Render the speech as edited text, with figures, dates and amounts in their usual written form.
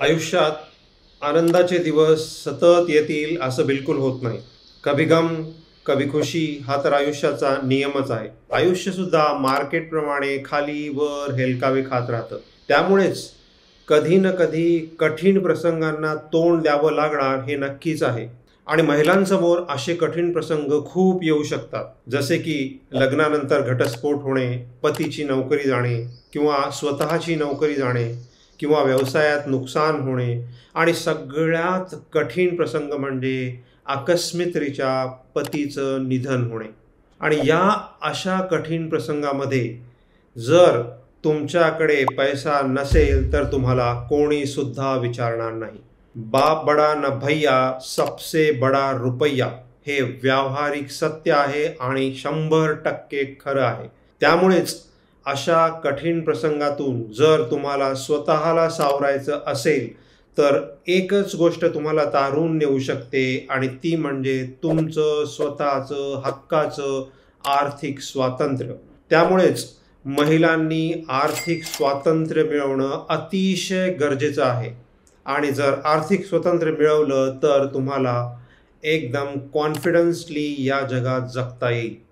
आयुष्यात आनंदाचे दिवस सतत येतील असं बिलकुल होत नाही. कभी गम, कभी खुशी हा तर आयुष्याचा नियमच आहे. आयुष्यसुद्धा मार्केटप्रमाणे खाली वर हेलकावे खात राहतं. त्यामुळेच कधी ना कधी कठीण प्रसंगांना तोंड द्यावं लागणार हे नक्कीच आहे. आणि महिलांसमोर असे कठीण प्रसंग खूप येऊ शकतात. जसे की लग्नानंतर घटस्फोट होणे, पतीची नोकरी जाणे किंवा स्वतःची नोकरी जाणे किंवा व्यवसायात नुकसान होणे आणि सगळ्यात कठीण प्रसंग म्हणजे आकस्मिकरित्या पतीचं निधन होणे. आणि या अशा कठीण प्रसंगामध्ये जर तुमच्याकडे पैसा नसेल तर तुम्हाला कोणी सुद्धा विचारणार नाही. बाप बडा न भैया, सबसे बडा रुपैया हे व्यावहारिक सत्य आहे आणि 100% खरं आहे. त्यामुळेच अशा कठीण प्रसंगातून जर तुम्हाला स्वतःला सावरायचं असेल तर एकच गोष्ट तुम्हाला तारून नेऊ शकते आणि ती म्हणजे तुमचं स्वतःचं हक्काचं आर्थिक स्वातंत्र्य. त्यामुळेच महिलांनी आर्थिक स्वातंत्र्य मिळवणं अतिशय गरजेचं आहे. आणि जर आर्थिक स्वातंत्र्य मिळवलं तर तुम्हाला एकदम कॉन्फिडन्सली या जगात जगता येईल.